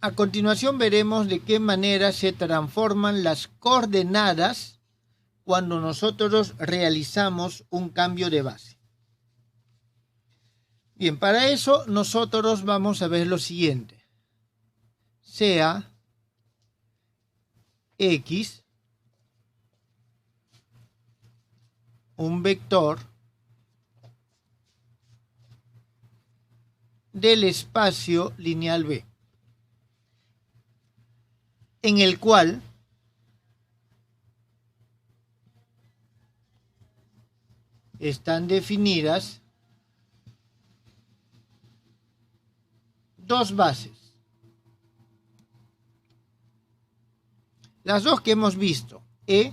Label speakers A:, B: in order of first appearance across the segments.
A: A continuación veremos de qué manera se transforman las coordenadas cuando nosotros realizamos un cambio de base. Bien, para eso nosotros vamos a ver lo siguiente. Sea X un vector del espacio lineal B, en el cual están definidas dos bases. Las dos que hemos visto, E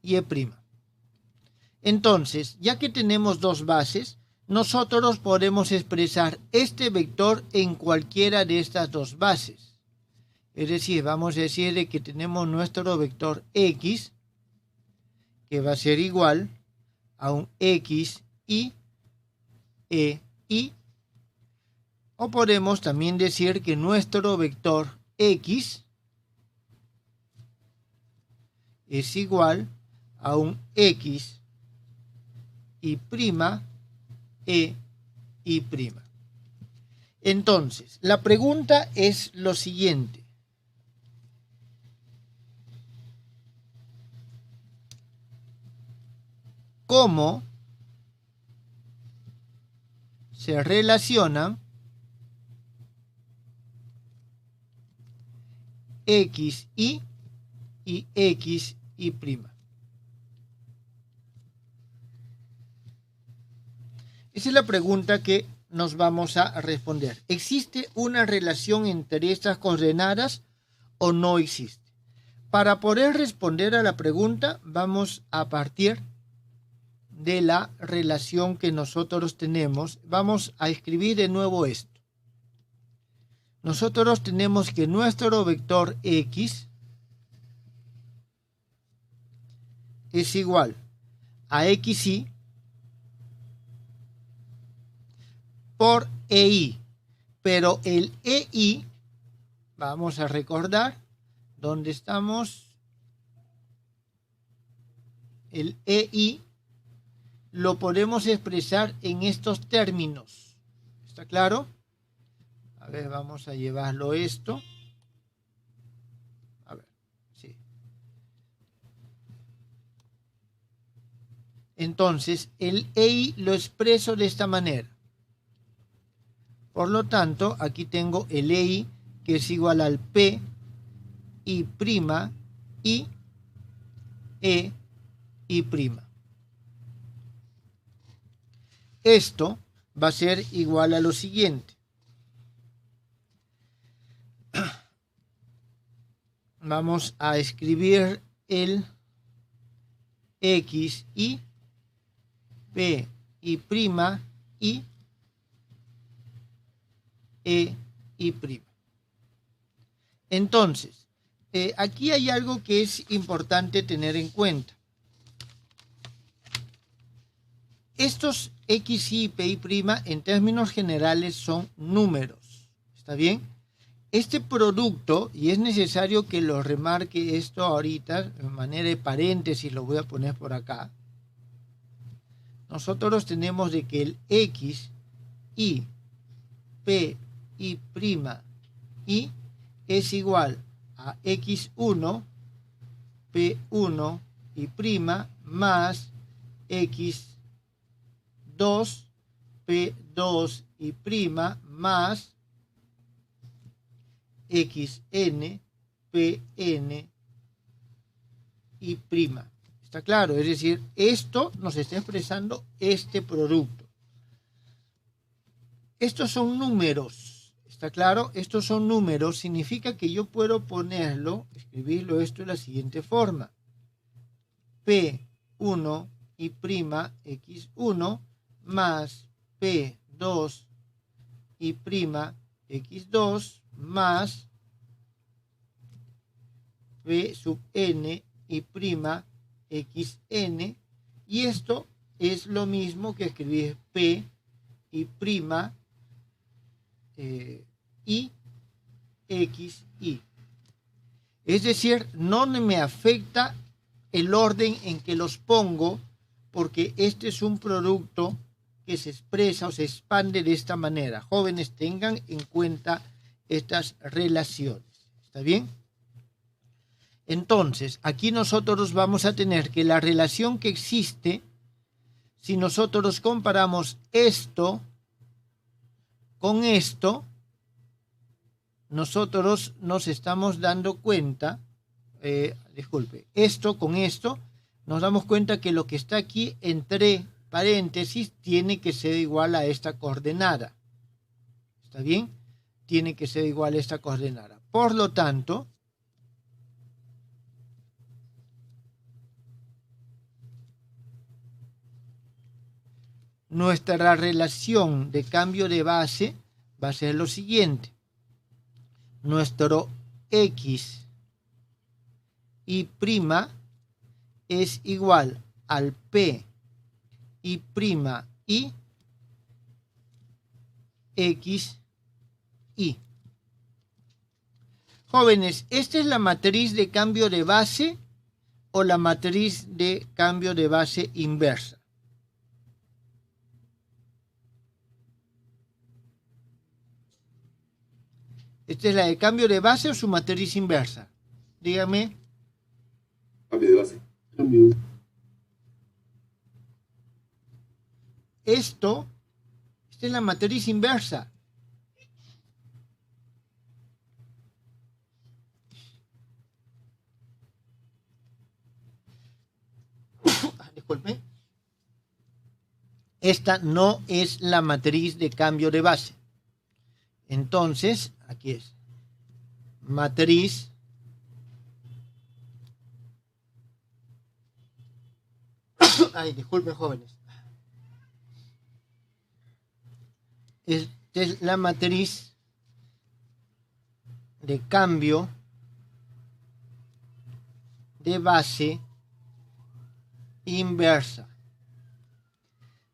A: y E'. Entonces, ya que tenemos dos bases, nosotros podemos expresar este vector en cualquiera de estas dos bases. Es decir, vamos a decir de que tenemos nuestro vector X, que va a ser igual a un X y E y. O podemos también decir que nuestro vector X es igual a un X y prima E y prima. Entonces, la pregunta es lo siguiente. ¿Cómo se relacionan X y X y prima? Esa es la pregunta que nos vamos a responder. ¿Existe una relación entre estas coordenadas o no existe? Para poder responder a la pregunta, vamos a partir de la relación que nosotros tenemos. Vamos a escribir de nuevo esto. Nosotros tenemos que nuestro vector X es igual a XY por EY, pero el EY, vamos a recordar dónde estamos, el EY lo podemos expresar en estos términos. ¿Está claro? A ver, vamos a llevarlo esto. A ver, sí. Entonces, el EY lo expreso de esta manera. Por lo tanto, aquí tengo el EY que es igual al P y prima y E y prima. Esto va a ser igual a lo siguiente. Vamos a escribir el X y P y prima y E y prima. Entonces, aquí hay algo que es importante tener en cuenta. Estos X, Y, P y prima en términos generales son números. ¿Está bien? Este producto, y es necesario que lo remarque esto ahorita, de manera de paréntesis lo voy a poner por acá. Nosotros tenemos de que el X, Y, P y prima y es igual a X1, P1 y prima más X2, P2 y prima más XN, PN y prima. ¿Está claro? Es decir, esto nos está expresando este producto. Estos son números. ¿Está claro? Estos son números. Significa que yo puedo ponerlo, escribirlo esto de la siguiente forma. P1 y prima X1 más P2 y prima X2 más P sub n y prima XN, y esto es lo mismo que escribir P y prima y X, Y. Es decir, no me afecta el orden en que los pongo, porque este es un producto que se expresa o se expande de esta manera. Jóvenes, tengan en cuenta estas relaciones. ¿Está bien? Entonces, aquí nosotros vamos a tener que la relación que existe, si nosotros comparamos esto con esto, nosotros nos estamos dando cuenta, esto con esto, nos damos cuenta que lo que está aquí entre paréntesis tiene que ser igual a esta coordenada. ¿Está bien? Tiene que ser igual a esta coordenada. Por lo tanto, nuestra relación de cambio de base va a ser lo siguiente. Nuestro X y' es igual al P y' y X y. Jóvenes, ¿esta es la matriz de cambio de base o la matriz de cambio de base inversa? ¿Esta es la de cambio de base o su matriz inversa? Dígame.
B: Cambio de base. Cambio.
A: Esta es la matriz inversa. Disculpe. Esta no es la matriz de cambio de base. Entonces, aquí es matriz disculpen, jóvenes. Esta es la matriz de cambio de base inversa.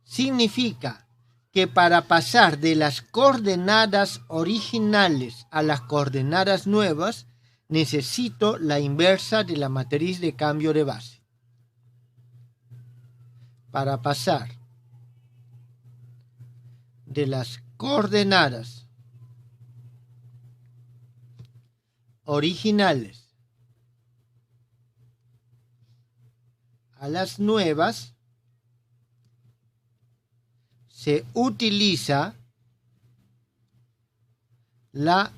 A: Significa que para pasar de las coordenadas originales a las coordenadas nuevas, necesito la inversa de la matriz de cambio de base. Para pasar de las coordenadas originales a las nuevas, se utiliza la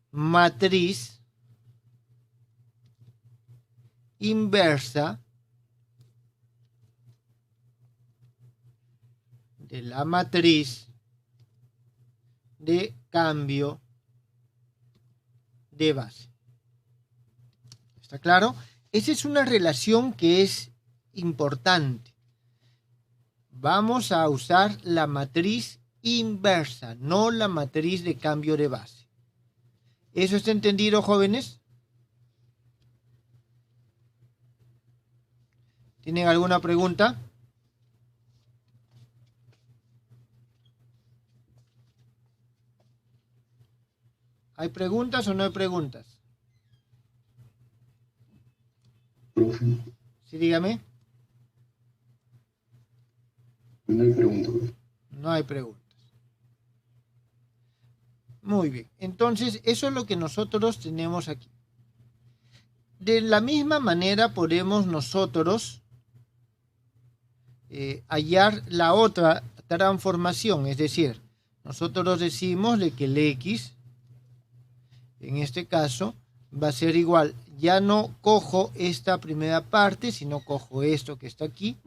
A: matriz inversa de la matriz de cambio de base. ¿Está claro? Esa es una relación que es importante. Vamos a usar la matriz inversa, no la matriz de cambio de base. ¿Eso está entendido, jóvenes? ¿Tienen alguna pregunta? ¿Hay preguntas o no hay preguntas?
B: Profe.
A: Sí, dígame.
B: No hay preguntas.
A: No hay preguntas. Muy bien. Entonces, eso es lo que nosotros tenemos aquí. De la misma manera podemos nosotros hallar la otra transformación. Es decir, nosotros decimos de que el X, en este caso, va a ser igual. Ya no cojo esta primera parte, sino cojo esto que está aquí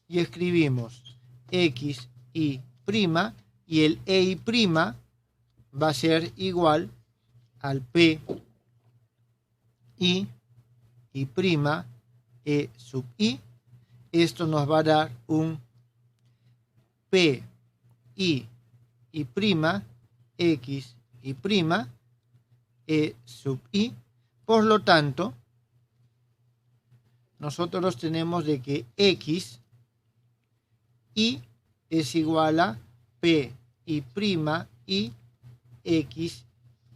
A: y escribimos X y' y el E' va a ser igual al P y E sub I. Esto nos va a dar un P y X y' E sub I. Por lo tanto, nosotros tenemos de que X y es igual a P y prima y X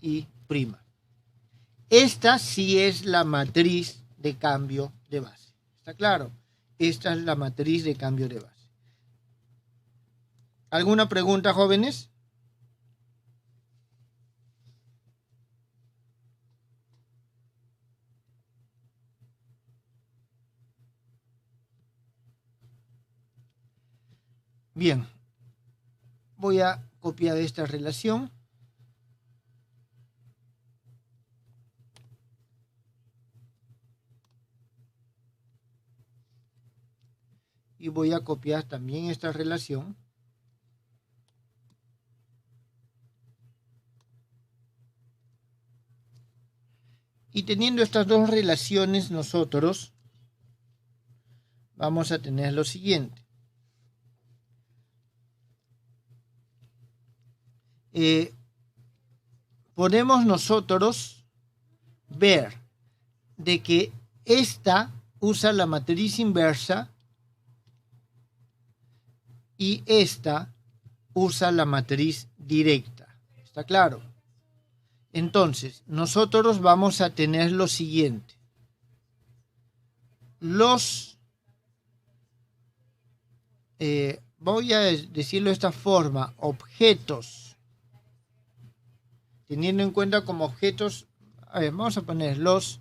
A: y prima. Esta sí es la matriz de cambio de base. ¿Está claro? Esta es la matriz de cambio de base. ¿Alguna pregunta, jóvenes? Bien, voy a copiar esta relación. Y voy a copiar también esta relación. Y teniendo estas dos relaciones, nosotros vamos a tener lo siguiente. Podemos nosotros ver de que esta usa la matriz inversa y esta usa la matriz directa. ¿Está claro? Entonces, nosotros vamos a tener lo siguiente. Voy a decirlo de esta forma, objetos, teniendo en cuenta como objetos, vamos a poner los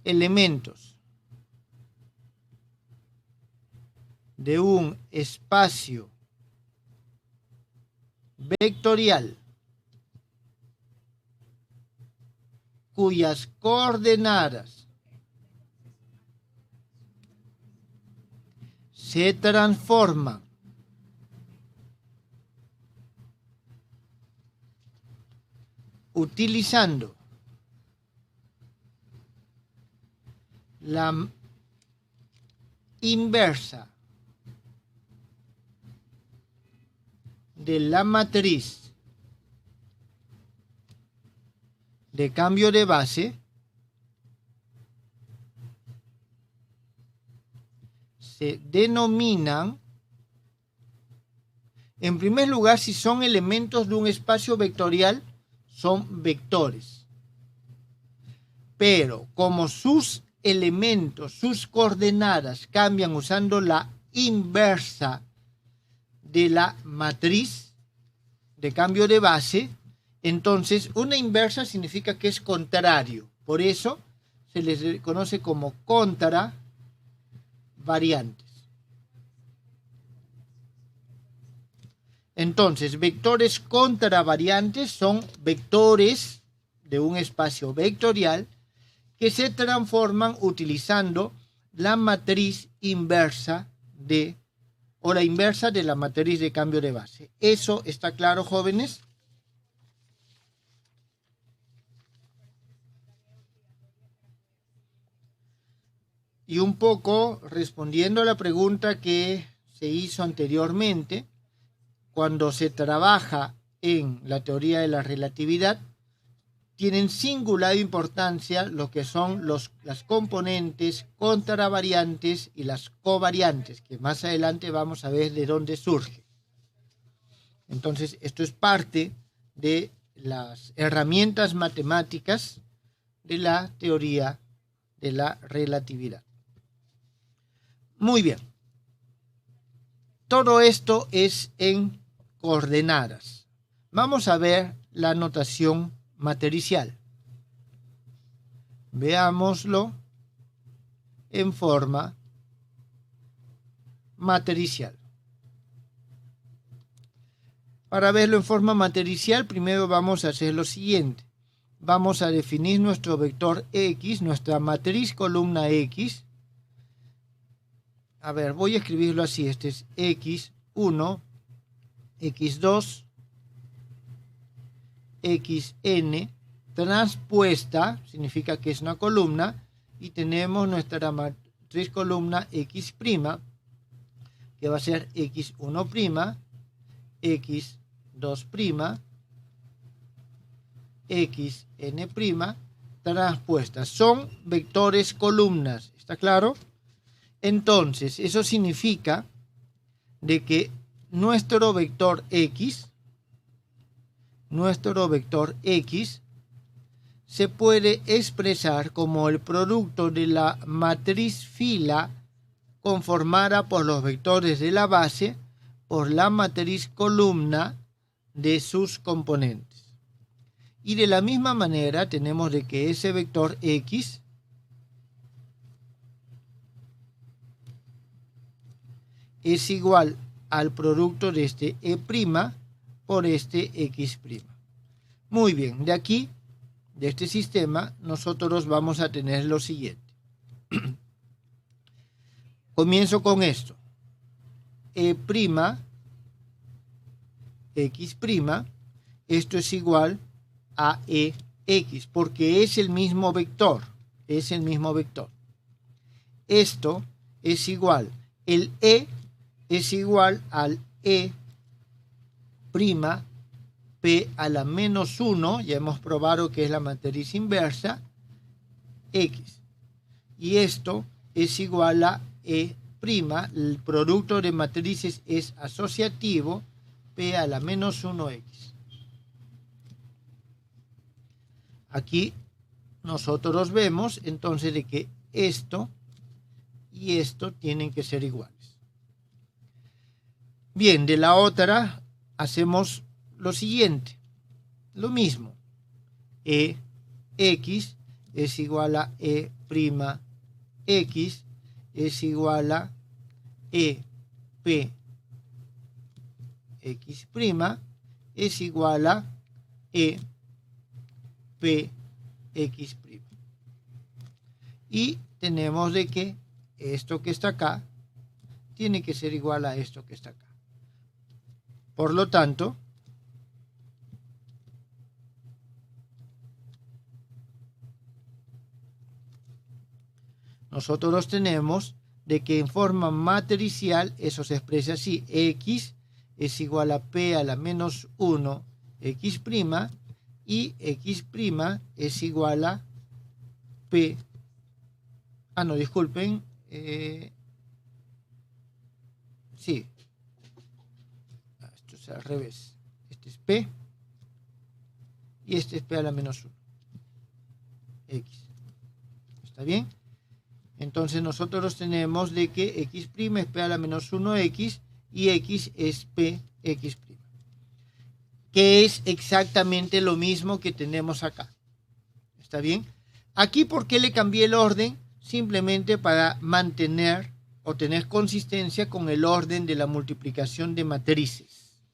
A: elementos de un espacio vectorial cuyas coordenadas se transforman utilizando la inversa de la matriz de cambio de base, se denominan, en primer lugar, si son elementos de un espacio vectorial, son vectores. Pero como sus elementos, sus coordenadas cambian usando la inversa de la matriz de cambio de base, entonces una inversa significa que es contrario. Por eso se les conoce como contravariantes. Entonces, vectores contravariantes son vectores de un espacio vectorial que se transforman utilizando la matriz inversa o la inversa de la matriz de cambio de base. ¿Eso está claro, jóvenes? Y un poco respondiendo a la pregunta que se hizo anteriormente, cuando se trabaja en la teoría de la relatividad, tienen singular importancia lo que son las componentes contravariantes y las covariantes, que más adelante vamos a ver de dónde surge. Entonces, esto es parte de las herramientas matemáticas de la teoría de la relatividad. Muy bien. Todo esto es en coordenadas. Vamos a ver la notación matricial. Veámoslo en forma matricial. Para verlo en forma matricial, primero vamos a hacer lo siguiente. Vamos a definir nuestro vector X, nuestra matriz columna X. A ver, voy a escribirlo así. Este es X1, X2, XN, transpuesta, significa que es una columna, y tenemos nuestra matriz columna X', que va a ser X1', X2', XN', transpuestas. Son vectores columnas, ¿está claro? Entonces, eso significa de que nuestro vector X se puede expresar como el producto de la matriz fila conformada por los vectores de la base por la matriz columna de sus componentes. Y de la misma manera tenemos de que ese vector X es igual al producto de este E' por este X'. Muy bien, de aquí, de este sistema, nosotros vamos a tener lo siguiente. Comienzo con esto. E', X', esto es igual a EX, porque es el mismo vector, Esto es igual, el E es igual al E' P a la menos 1, ya hemos probado que es la matriz inversa, X. Y esto es igual a E', el producto de matrices es asociativo, P a la menos 1X. Aquí nosotros vemos entonces de que esto y esto tienen que ser iguales. Bien, de la otra hacemos lo siguiente, lo mismo. EX es igual a E', X es igual a EP X' es igual a EP X'. Y tenemos de que esto que está acá tiene que ser igual a esto que está acá. Por lo tanto, nosotros tenemos de que en forma matricial eso se expresa así: X es igual a P a la menos 1 X' y X' es igual a P. No, disculpen. Sí. Esto es al revés. Este es P y este es P a la menos 1 X. ¿Está bien? Entonces nosotros tenemos de que X' es P a la menos 1X y X es P X', que es exactamente lo mismo que tenemos acá. ¿Está bien? Aquí, ¿por qué le cambié el orden? Simplemente para mantener o tener consistencia con el orden de la multiplicación de matrices.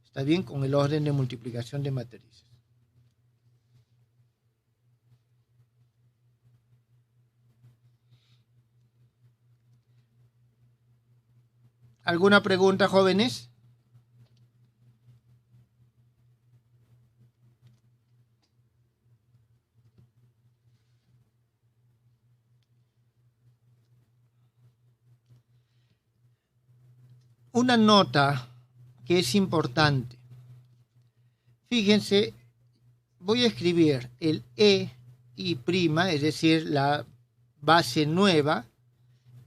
A: ¿Está bien? Con el orden de multiplicación de matrices. ¿Alguna pregunta, jóvenes? Una nota que es importante. Fíjense, voy a escribir el E y', es decir, la base nueva,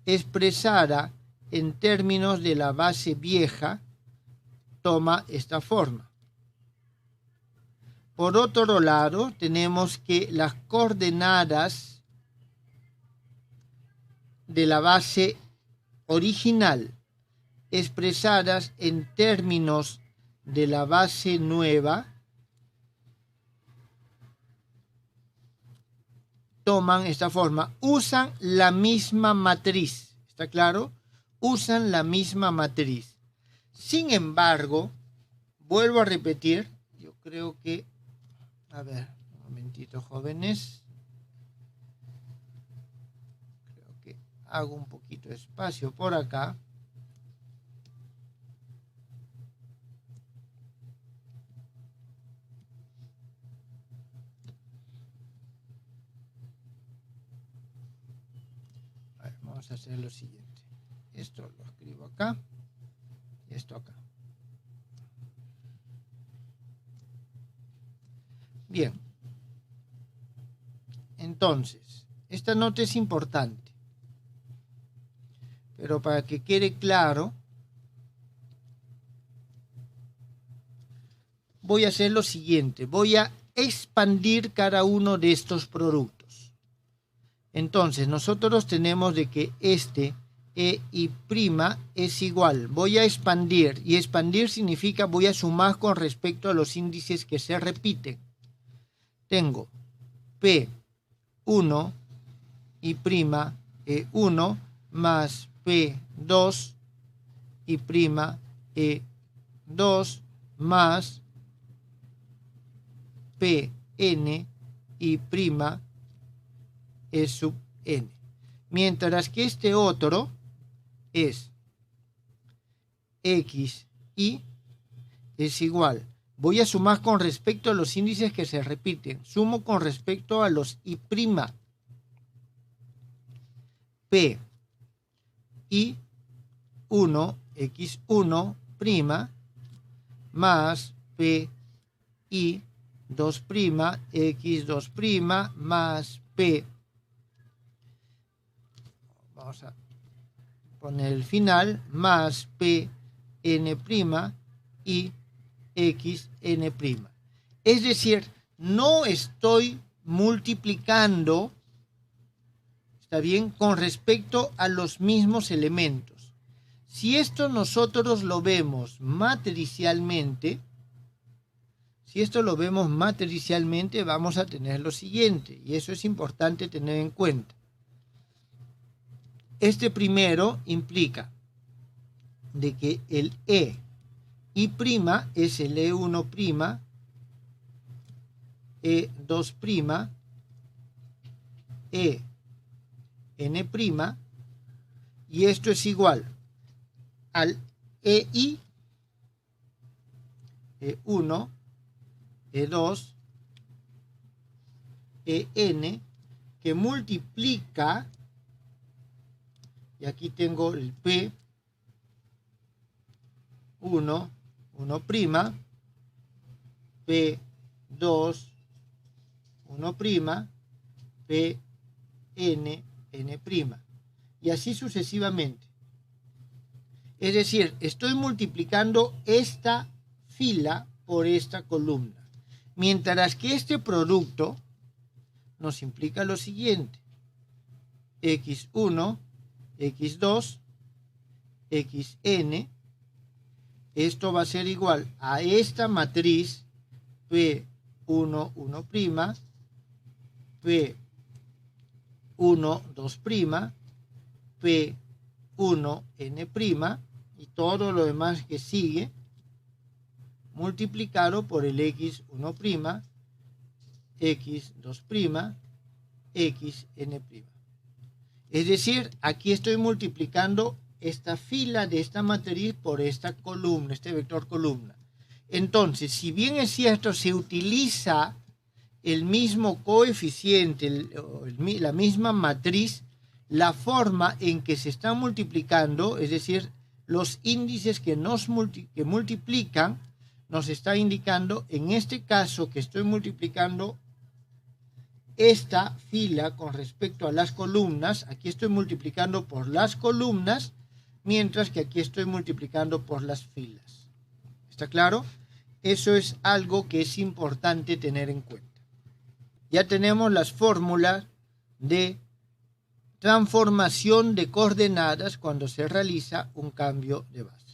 A: expresada en términos de la base vieja, toma esta forma. Por otro lado, tenemos que las coordenadas de la base original expresadas en términos de la base nueva toman esta forma, usan la misma matriz, ¿está claro? Usan la misma matriz. Sin embargo, vuelvo a repetir, yo creo que, a ver, un momentito, jóvenes, creo que hago un poquito de espacio por acá. Vamos a hacer lo siguiente. Esto lo escribo acá y esto acá. Bien. Entonces, esta nota es importante. Pero para que quede claro, voy a hacer lo siguiente. Voy a expandir cada uno de estos productos. Entonces, nosotros tenemos de que este EI' es igual. Voy a expandir. Y expandir significa voy a sumar con respecto a los índices que se repiten. Tengo P1 y' E1 más P2 y' E2 más Pn y' E sub n. Mientras que este otro es XI es igual. Voy a sumar con respecto a los índices que se repiten. Sumo con respecto a los I'. P I1 X1' más P I2' X2' más P. Vamos a poner el final, más Pn' y Xn'. Es decir, no estoy multiplicando, ¿está bien?, con respecto a los mismos elementos. Si esto nosotros lo vemos matricialmente, vamos a tener lo siguiente, y eso es importante tener en cuenta. Este primero implica de que el EI' es el E1', E2', En', y esto es igual al EI, E1, E2, En, que multiplica, y aquí tengo el P1, 1', P2, 1', Pn, N', y así sucesivamente. Es decir, estoy multiplicando esta fila por esta columna, mientras que este producto nos implica lo siguiente: X1, X2, Xn, esto va a ser igual a esta matriz P1, 1', P1, 2', P1, N', y todo lo demás que sigue, multiplicado por el X1', X2', Xn'. Es decir, aquí estoy multiplicando esta fila de esta matriz por esta columna, este vector columna. Entonces, si bien es cierto, se utiliza el mismo coeficiente, la misma matriz, la forma en que se está multiplicando, es decir, los índices que multiplican, nos está indicando, en este caso, que estoy multiplicando esta fila con respecto a las columnas. Aquí estoy multiplicando por las columnas, mientras que aquí estoy multiplicando por las filas. ¿Está claro? Eso es algo que es importante tener en cuenta. Ya tenemos las fórmulas de transformación de coordenadas cuando se realiza un cambio de base.